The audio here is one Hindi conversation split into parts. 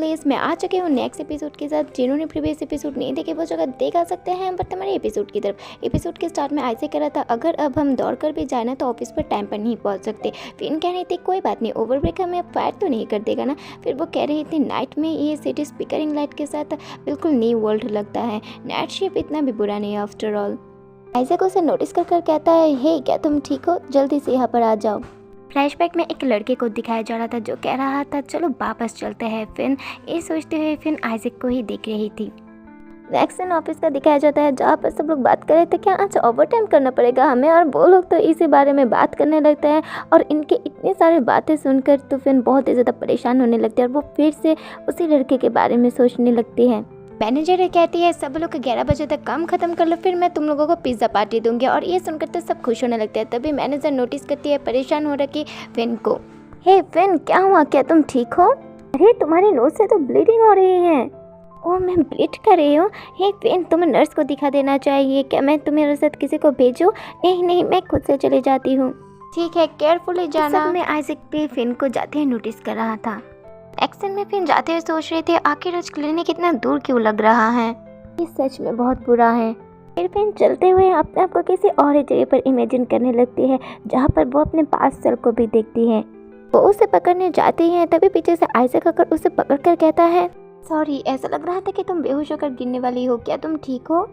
फाइनली मैं आ चुकी हूँ नेक्स्ट एपिसोड के साथ। जिन्होंने प्रीवियस एपिसोड नहीं देखे वो जगह देखा सकते हैं। बट हमारे एपिसोड की तरफ एपिसोड के स्टार्ट में ऐसे कह रहा था अगर अब हम दौड़ कर भी जाए ना तो ऑफिस पर टाइम पर नहीं पहुँच सकते। फिर कह रही थी कोई बात नहीं, ओवर ब्रेक हमें फायर तो नहीं कर देगा ना। फिर वो कह रही थी नाइट में ये सिटी स्पीकरिंग लाइट के साथ बिल्कुल न्यू वर्ल्ड लगता है। नाइट शिप इतना भी बुरा नहीं है आफ्टर ऑल। आइजैक उसे नोटिस कर कहता है हे क्या तुम ठीक हो, जल्दी से यहाँ पर आ जाओ। फ्लैशबैक में एक लड़के को दिखाया जा रहा था जो कह रहा था चलो वापस चलते हैं। फिन ये सोचते हुए फिन आइजैक को ही देख रही थी। नेक्स्ट सीन ऑफिस का दिखाया जाता है जहाँ पर सब लोग बात कर रहे थे क्या आज ओवर टाइम करना पड़ेगा हमें, और वो लोग तो इसी बारे में बात करने लगते हैं। और इनके इतनी सारी बातें सुनकर तो फिन बहुत ही ज़्यादा परेशान होने लगती है और वो फिर से उसी लड़के के बारे में सोचने लगती है। मैनेजर कहती है सब लोग 11 बजे तक काम खत्म कर लो, फिर मैं तुम लोगों को पिज़्ज़ा पार्टी दूंगी। और ये सुनकर तो सब खुश होने लगते हैं। तभी मैनेजर नोटिस करती है परेशान हो रखी फिन को। हे फिन क्या हुआ, क्या तुम ठीक हो? अरे तुम्हारी नोज से तो ब्लीडिंग हो रही है। ओह मैं ब्लीड कर रही हूँ। हे फिन तुम्हें नर्स को दिखा देना चाहिए। क्या मैं तुम्हारे साथ किसी को भेजूँ? नहीं मैं खुद से चली जाती हूँ। ठीक है केयरफुली जाना। सब में आइजैक भी फिन को जाते हुए नोटिस कर रहा था। एक्शन में फिर जाते हुए सोच रहे थे आखिर आज क्लिनिक इतना दूर क्यों लग रहा है, ये सच में बहुत बुरा है। फिर फिर चलते हुए अपने आप को किसी और जगह पर इमेजिन करने लगती है जहाँ पर वो अपने पास सेल को भी देखती है। वो उसे पकड़ने जाती है तभी पीछे से आइजैक आकर उसे पकड़ कर कहता है सॉरी ऐसा लग रहा था कि तुम बेहोश होकर गिरने वाली हो, क्या तुम ठीक हो?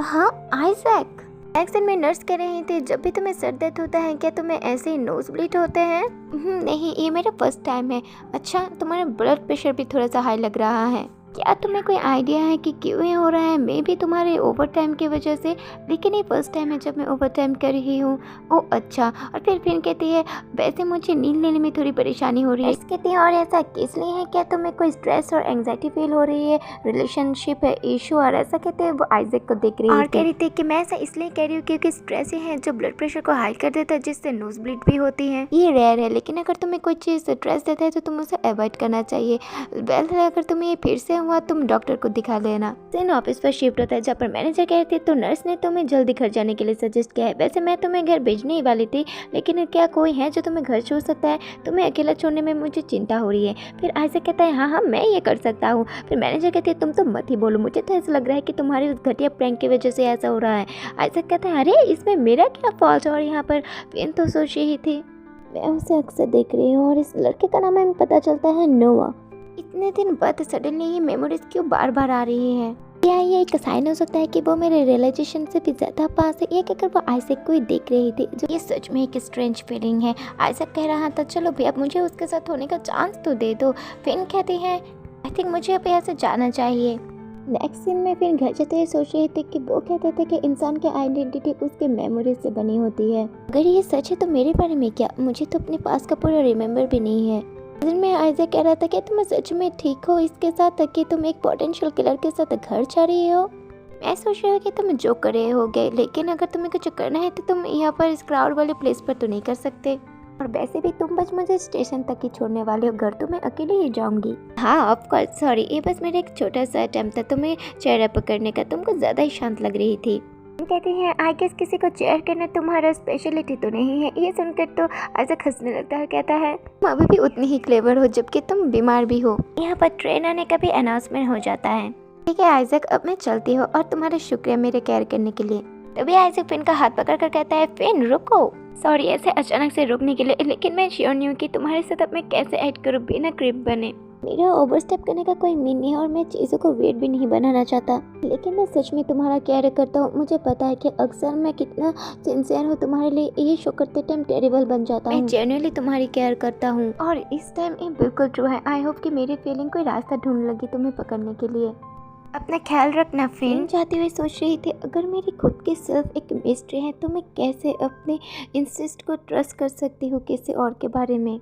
हाँ आइजैक। एक्शन में नर्स कह रही थी जब भी तुम्हें सर दर्द होता है क्या तुम्हें ऐसे ही नोज ब्लीड होते हैं? नहीं ये मेरा फर्स्ट टाइम है। अच्छा तुम्हारा ब्लड प्रेशर भी थोड़ा सा हाई लग रहा है। क्या तुम्हें कोई आइडिया है कि क्यों ये हो रहा है? मे भी तुम्हारे ओवर टाइम की वजह से, लेकिन ये फर्स्ट टाइम है जब मैं ओवर टाइम कर रही हूँ। ओह अच्छा। और फिर कहती है वैसे मुझे नींद लेने में थोड़ी परेशानी हो रही है। कहती है और ऐसा किस लिए है, क्या तुम्हें कोई स्ट्रेस और एंग्जाइटी फील हो रही है, रिलेशनशिप है इशू? और ऐसा कहते हैं वो आइजैक को देख रही है और कह रही थी कि मैं ऐसा इसलिए कह रही हूँ क्योंकि स्ट्रेस ही है जो ब्लड प्रेशर को हाई कर देता है जिससे नोज ब्लीड भी होती है। ये रेयर है लेकिन अगर तुम्हें कोई चीज़ स्ट्रेस देता है तो तुम उसे अवॉइड करना चाहिए। वेल अगर तुम्हें ये फिर से हुआ तुम डॉक्टर को दिखा लेना। सीन ऑफिस पर शिफ्ट होता है जहाँ पर मैनेजर कहते हैं तो नर्स ने तुम्हें जल्दी घर जाने के लिए सजेस्ट किया है। वैसे मैं तुम्हें घर भेजने ही वाली थी लेकिन क्या कोई है जो तुम्हें घर छोड़ सकता है? तुम्हें अकेला छोड़ने में मुझे चिंता हो रही है। फिर आइजैक कहता है हाँ मैं ये कर सकता हूँ। फिर मैनेजर कहती है तुम तो मत ही बोलो, मुझे तो ऐसा लग रहा है कि तुम्हारी उस घटिया प्रैंक की वजह से ऐसा हो रहा है। आइजैक कहता है अरे इसमें मेरा क्या फॉल्ट? और यहाँ पर फिन तो सोच रही थी मैं उसे अक्सर देख रही हूँ और इस लड़के का नाम हमें पता चलता है नोआ। इतने दिन बाद सडनली ये मेमोरीज क्यों बार बार आ रही है? क्या ये एक साइन हो सकता है कि वो मेरे रियलाइजेशन से भी ज़्यादा पास है? ये कहकर वो आइजैक को ही देख रही थी। जो ये सच में एक स्ट्रेंज फीलिंग है। आइजैक कह रहा था चलो भैया मुझे उसके साथ होने का चांस तो दे दो। फिन कहती है आई थिंक मुझे अब यहाँ से जाना चाहिए। नेक्स्ट सीन में फिर घर जाते हुए सोच रही थी कि वो कहते थे कि इंसान की आइडेंटिटी उसके मेमोरी से बनी होती है। अगर ये सच है तो मेरे बारे में क्या? मुझे तो अपने पास का पूरा रिमेम्बर भी नहीं है। में आइजैक कह रहा था कि तुम सच में ठीक हो इसके साथ कि तुम एक पोटेंशियल किलर के साथ घर जा रही हो? मैं सोच रही हूँ कि तुम जो कर रहे होगे, लेकिन अगर तुम्हें कुछ करना है तो तुम यहाँ पर इस क्राउड वाले प्लेस पर तो नहीं कर सकते। और वैसे भी तुम बस मुझे स्टेशन तक ही छोड़ने वाले हो, घर तो मैं अकेले ही जाऊंगी। हाँ ऑफ कोर्स सॉरी, ये बस मेरा एक छोटा सा अटेम्प्ट था तुम्हें चेयर अप करने का। तुमको ज़्यादा ही शांत लग रही थी। कहती हैं आई गेस किसी को चेयर करना तुम्हारा स्पेशलिटी तो नहीं है। ये सुनकर तो आइजैक हंसने लगता है, कहता है तुम अभी भी उतनी ही क्लेवर हो जबकि तुम बीमार भी हो। यहाँ पर ट्रेन आने का भी अनाउंसमेंट हो जाता है। ठीक है आइजैक अब मैं चलती हूँ और तुम्हारा शुक्रिया मेरे केयर करने के लिए। तभी आइजैक फिन का हाथ पकड़ कर कहता है फिन रुको। सॉरी ऐसे अचानक से रोकने के लिए, लेकिन मैं श्योर नहीं हूँ कि तुम्हारे साथ अब मैं कैसे ऐड करूँ बिना क्रिप बने। मेरा ओवरस्टेप करने का कोई मीन नहीं है और मैं चीज़ों को वेट भी नहीं बनाना चाहता, लेकिन मैं सच में तुम्हारा केयर करता हूँ। मुझे पता है कि अक्सर मैं कितना सिंसियर हूँ तुम्हारे लिए, ये शो करते टाइम टेरिबल बन जाता हूँ। मैं जेन्युइनली तुम्हारी केयर करता हूँ और इस टाइम ये बिल्कुल ट्रू है। आई होप कि मेरी फीलिंग कोई रास्ता ढूंढ लगी तुम्हें पकड़ने के लिए। अपना ख्याल रखना फिन। जाते हुए सोच रही थी अगर मेरी खुद की सिर्फ एक मिस्ट्री है तो मैं कैसे अपने इंस्टिंक्ट को ट्रस्ट कर सकती हूँ किसी और के बारे में।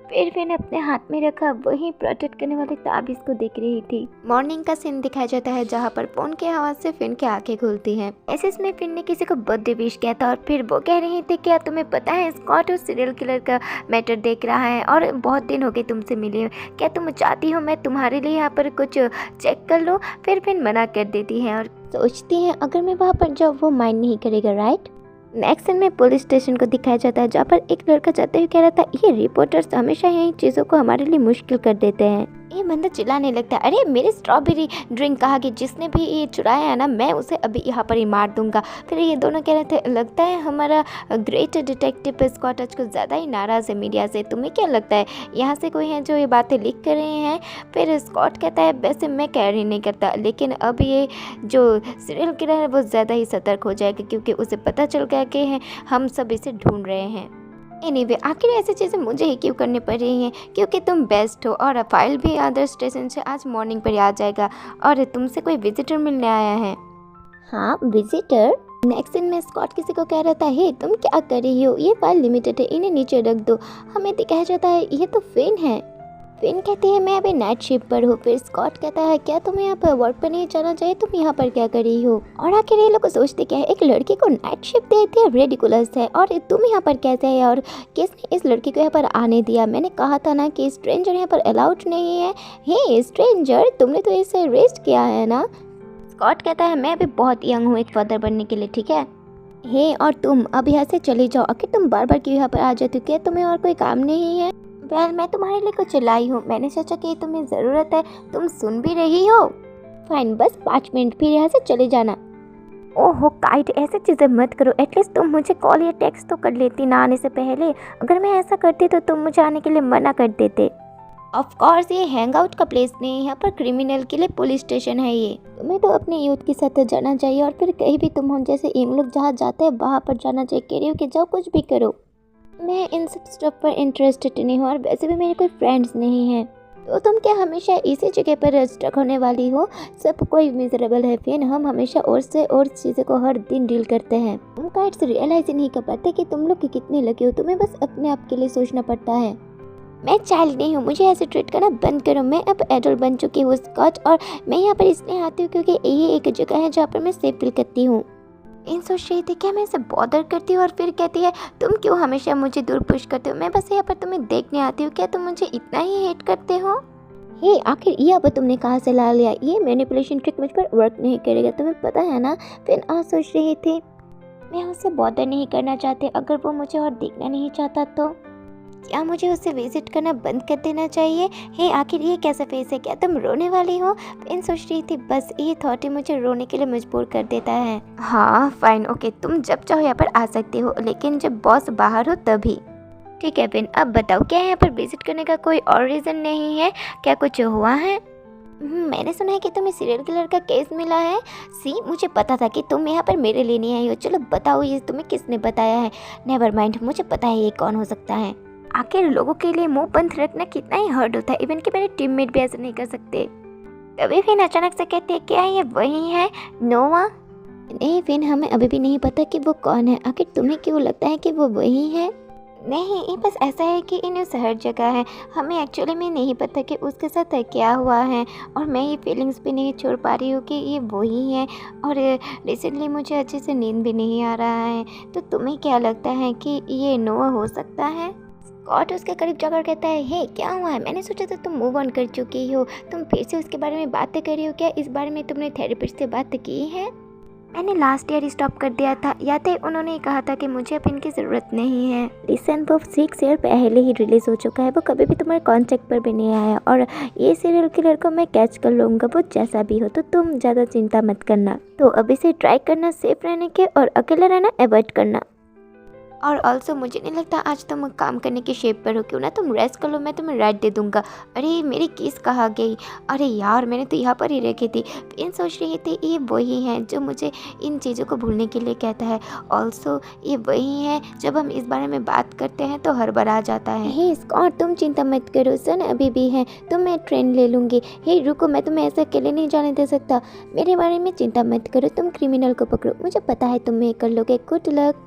फिर फिन अपने हाथ में रखा वही प्रोटेक्ट करने वाले ताबीज़ को देख रही थी। मॉर्निंग का सीन दिखाया जाता है जहाँ पर फोन की आवाज़ से फिन की आंखें खुलती हैं। ऐसे में फिन ने किसी को बर्थडे विश किया था और फिर वो कह रही थी क्या तुम्हें पता है स्कॉट उस सीरियल किलर का मैटर देख रहा है और बहुत दिन हो गए तुमसे मिले हुए, क्या तुम चाहती हो मैं तुम्हारे लिए यहाँ पर कुछ चेक कर लो? फिर फिन मना कर देती है और सोचती है अगर मैं वहाँ पर जाऊँ वो माइंड नहीं करेगा राइट। नेक्स्ट सीन में पुलिस स्टेशन को दिखाया जाता है जहाँ पर एक लड़का जाते हुए कह रहा था ये रिपोर्टर्स हमेशा यही चीज़ों को हमारे लिए मुश्किल कर देते हैं। ये बंदा चिल्लाने लगता है, अरे मेरी स्ट्रॉबेरी ड्रिंक कहाँ गई, जिसने भी ये चुराया है ना मैं उसे अभी यहाँ पर ही मार दूंगा। फिर ये दोनों कह रहे थे, लगता है हमारा ग्रेट डिटेक्टिव स्कॉट आज कुछ ज़्यादा ही नाराज़ है मीडिया से, तुम्हें क्या लगता है यहाँ से कोई है जो ये बातें लिख कर रहे हैं। फिर स्कॉट कहता है, वैसे मैं कैरी नहीं करता, लेकिन अब ये जो सीरियल किलर है वो ज़्यादा ही सतर्क हो जाएगा, क्योंकि उसे पता चल गया कि हम सब इसे ढूंढ रहे हैं। एनीवे आखिर ऐसी चीज़ें मुझे ही क्यों करनी पड़ रही हैं, क्योंकि तुम बेस्ट हो, और फाइल भी अदर स्टेशन से आज मॉर्निंग पर ही आ जाएगा, और तुमसे कोई विजिटर मिलने आया है। हाँ विजिटर। नेक्स्ट दिन में स्कॉट किसी को कह रहा था, हे तुम क्या कर रही हो, ये फाइल लिमिटेड है, इन्हें नीचे रख दो। हमें तो कह जाता है ये तो फिन है। फिन कहती है, मैं अभी नाइट शिफ्ट पर हूँ। फिर स्कॉट कहता है, क्या तुम्हें यहाँ पर वर्क पर नहीं जाना चाहिए, तुम यहाँ पर क्या कर रही हो। और आखिर ये लोग सोचते क्या है, एक लड़की को नाइट शिफ्ट देती है, रेडिकुलस है, और तुम यहाँ पर कैसे है, और किसने इस लड़की को यहाँ पर आने दिया। मैंने कहा था ना कि स्ट्रेंजर यहाँ पर अलाउड नहीं है। हे स्ट्रेंजर, तुमने तो इसे अरेस्ट किया है ना। स्कॉट कहता है, मैं अभी बहुत यंग हूँ एक फादर बनने के लिए, ठीक है। हे और तुम अब यहाँ से चले जाओ, आखिर तुम बार बार क्यों यहाँ पर आ जाती हो, क्या तुम्हें और कोई काम नहीं है। वेल मैं तुम्हारे लिए कुछ लाई हूँ, मैंने सोचा कि तुम्हें ज़रूरत है, तुम सुन भी रही हो। फाइन, बस 5 मिनट, फिर यहाँ से चले जाना। ओहो काइट, ऐसी चीज़ें मत करो, एटलीस्ट तुम मुझे कॉल या टेक्स्ट तो कर लेती ना आने से पहले। अगर मैं ऐसा करती तो तुम मुझे आने के लिए मना कर देते। ऑफ कोर्स ये हैंग आउट का प्लेस नहीं है, यहाँ पर क्रिमिनल के लिए पुलिस स्टेशन है। ये तुम्हें तो अपने यूथ के साथ जाना चाहिए, और फिर कहीं भी तुम हो जैसे इन लोग जहाँ जाते हैं वहाँ पर जाना चाहिए। कह रही हो कि जाओ कुछ भी करो, मैं इन सब स्टफ पर इंटरेस्टेड नहीं हूँ, और वैसे भी मेरे कोई फ्रेंड्स नहीं हैं। तो तुम क्या हमेशा इसी जगह पर स्टक होने वाली हो। सब कोई मिजरेबल है फिर, हम हमेशा और से और चीज़ों को हर दिन डील करते हैं। तुम काइट्स रियलाइज नहीं कर पाते कि तुम लोग कितने लगे हो, तुम्हें बस अपने आप के लिए सोचना पड़ता है। मैं चाइल्ड नहीं हूँ, मुझे ऐसे ट्रीट करना बंद करो। मैं अब एडल्ट बन चुकी हूँ स्कॉट, और मैं यहाँ पर इसलिए आती हूँ क्योंकि ये एक जगह है जहाँ पर मैं सेफ फील करती हूँ। इन सोच रही थी क्या मैं इसे बॉदर करती हूँ, और फिर कहती है, तुम क्यों हमेशा मुझे दूर पुश करते हो, मैं बस यहाँ पर तुम्हें देखने आती हूँ, क्या तुम मुझे इतना ही हेट करते हो। हे आखिर ये अब तुमने कहाँ से ला लिया, ये मैनिपुलेशन ट्रिक मुझ पर वर्क नहीं करेगा, तुम्हें पता है ना। फिर आज सोच रही थी मैं उससे बॉदर नहीं करना चाहती, अगर वो मुझे और देखना नहीं चाहता तो क्या मुझे उसे विजिट करना बंद कर देना चाहिए। हे आखिर ये कैसा फेस है, क्या तुम रोने वाली हो। इन सोच रही थी, बस ये थॉट ही मुझे रोने के लिए मजबूर कर देता है। हाँ फाइन ओके, तुम जब चाहो यहाँ पर आ सकती हो, लेकिन जब बॉस बाहर हो तभी। ठीक है फिर, अब बताओ क्या यहाँ पर विजिट करने का कोई और रीज़न नहीं है, क्या कुछ हुआ है। मैंने सुना है कि तुम्हें सीरियल किलर का केस मिला है। सी मुझे पता था कि तुम यहाँ पर मेरे लिए नहीं आई हो। चलो बताओ ये तुम्हें किसने बताया है। नेवर माइंड, मुझे पता है ये कौन हो सकता है। आखिर लोगों के लिए मुंह बंद रखना कितना ही हर्ड होता है, इवन कि मेरे टीममेट भी ऐसा नहीं कर सकते। तभी फिर अचानक से कहते हैं, क्या ये वही है नोवा। नहीं फिर, हमें अभी भी नहीं पता कि वो कौन है। आखिर तुम्हें क्यों लगता है कि वो वही है। नहीं ये बस ऐसा है कि इन हर जगह है, हमें एक्चुअली में नहीं पता कि उसके साथ क्या हुआ है, और मैं ये फीलिंग्स भी नहीं छोड़ पा रही हूँ कि ये वही है। और रिसेंटली मुझे अच्छे से नींद भी नहीं आ रहा है। तो तुम्हें क्या लगता है कि ये नोवा हो सकता है। स्कॉट उसके करीब जाकर कहता है, हे क्या हुआ है, मैंने सोचा था तुम मूव ऑन कर चुकी हो, तुम फिर से उसके बारे में बातें कर रही हो क्या। इस बारे में तुमने थेरेपिस्ट से बात की है। मैंने लास्ट ईयर स्टॉप कर दिया था, या तो उन्होंने कहा था कि मुझे अब इनकी ज़रूरत नहीं है। लिसन वो 6 ईयर पहले ही रिलीज़ हो चुका है, वो कभी भी तुम्हारे कॉन्टैक्ट पर भी नहीं आया, और ये सीरियल किलर को मैं कैच कर लूँगा, वो जैसा भी हो। तो तुम ज़्यादा चिंता मत करना। तो अभी से ट्राई करना सेफ रहने के, और अकेला रहना अवॉइड करना। और ऑल्सो मुझे नहीं लगता आज तुम काम करने की शेप पर हो, क्यों ना तुम रेस्ट कर लो, मैं तुम्हें राइट दे दूंगा। अरे मेरी किस कहाँ गई, अरे यार मैंने तो यहाँ पर ही रखी थी। इन सोच रही थी ये वही है जो मुझे इन चीज़ों को भूलने के लिए कहता है। ऑल्सो ये वही है जब हम इस बारे में बात करते हैं तो हड़बड़ा जाता है। हे स्कॉट तुम चिंता मत करो, सन अभी भी है, तो मैं ट्रेन ले लूँगी। हे रुको, मैं तुम्हें ऐसा अकेले नहीं जाने दे सकता, मेरे बारे में चिंता मत करो, तुम क्रिमिनल को पकड़ो, मुझे पता है तुम ये कर लोगे। Good luck.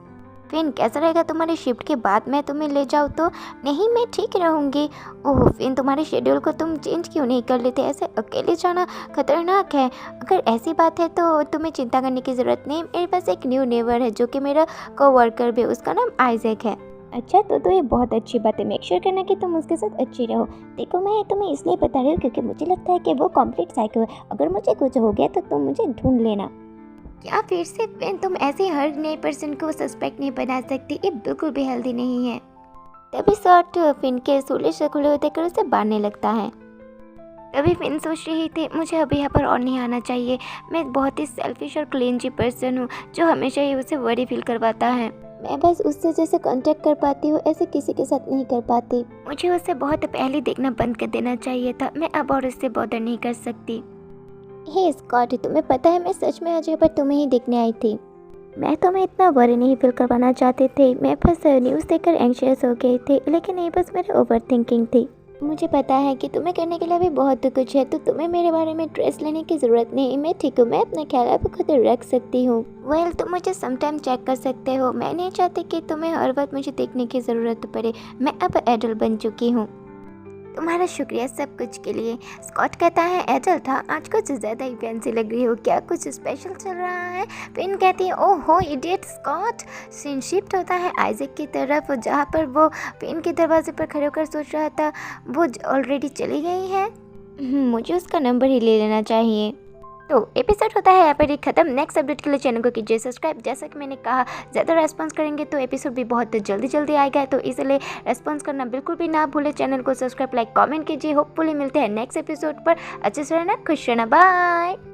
फिन कैसा रहेगा तुम्हारे शिफ्ट के बाद मैं तुम्हें ले जाऊँ तो। नहीं मैं ठीक रहूँगी। ओह फिन तुम्हारे शेड्यूल को तुम चेंज क्यों नहीं कर लेते, ऐसे अकेले जाना खतरनाक है। अगर ऐसी बात है तो तुम्हें चिंता करने की ज़रूरत नहीं, मेरे पास एक न्यू नेबर है जो कि मेरा कोवर्कर भी, उसका नाम आइजैक है। अच्छा तो ये बहुत अच्छी बात है, मेक श्योर करना कि तुम उसके साथ अच्छी रहो। देखो मैं तुम्हें इसलिए बता रही हूँ क्योंकि मुझे लगता है कि वो कंप्लीट साइको है, अगर मुझे कुछ हो गया तो तुम मुझे ढूंढ लेना। क्या फिर से तुम ऐसे हर नए पर्सन को सस्पेक्ट नहीं बना सकती, ये बिल्कुल भी हेल्दी नहीं है। तभी शॉर्ट फिन के सूले से खुले होते कर उसे बांधने लगता है। तभी फिन सोच रही थी मुझे अभी यहाँ पर और नहीं आना चाहिए। मैं बहुत ही सेल्फिश और क्लीनजी पर्सन हूँ जो हमेशा ही उसे वरी फील करवाता है। मैं बस उससे जैसे कांटेक्ट कर पाती हूँ ऐसे किसी के साथ नहीं कर पाती। मुझे उसे बहुत पहले देखना बंद कर देना चाहिए था। मैं अब और उससे बॉदर नहीं कर सकती। हे स्कॉट, तुम्हें पता है मैं सच में आज यहाँ पर तुम्हें ही देखने आई थी। मैं तुम्हें इतना वरी नहीं फील करवाना चाहते थे। मैं बस न्यूज़ देखकर एंग्शियस हो गई थी, लेकिन ये बस मेरी ओवर थिंकिंग थी। मुझे पता है कि तुम्हें करने के लिए भी बहुत कुछ है, तो तुम्हें मेरे बारे में स्ट्रेस लेने की ज़रूरत नहीं। मैं ठीक हूँ, मैं अपना ख्याल अब खुद रख सकती हूँ। वेल, तुम मुझे समटाइम चेक कर सकते हो। मैं नहीं चाहती कि तुम्हें हर वक्त मुझे देखने की ज़रूरत पड़े। मैं अब एडल्ट बन चुकी हूँ। तुम्हारा शुक्रिया सब कुछ के लिए। स्कॉट कहता है एडल्ट था, आज कुछ ज़्यादा ही फैंसी लग रही हो, क्या कुछ स्पेशल चल रहा है? फिन कहती है ओह हो इडियट स्कॉट। सीन शिफ्ट होता है आइजैक की तरफ, जहाँ पर वो फिन के दरवाजे पर खड़े होकर सोच रहा था वो ऑलरेडी चली गई है। मुझे उसका नंबर ही ले लेना चाहिए। तो एपिसोड होता है यहाँ पर ही खत्म। नेक्स्ट अपडेट के लिए चैनल को कीजिए सब्सक्राइब। जैसा कि मैंने कहा, ज़्यादा रेस्पॉन्स करेंगे तो एपिसोड भी बहुत जल्दी आएगा, तो इसलिए रेस्पॉन्स करना बिल्कुल भी ना भूले। चैनल को सब्सक्राइब, लाइक, कमेंट कीजिए। होपफुली मिलते हैं नेक्स्ट एपिसोड पर। अच्छे से रहना, खुश रहना, बाय।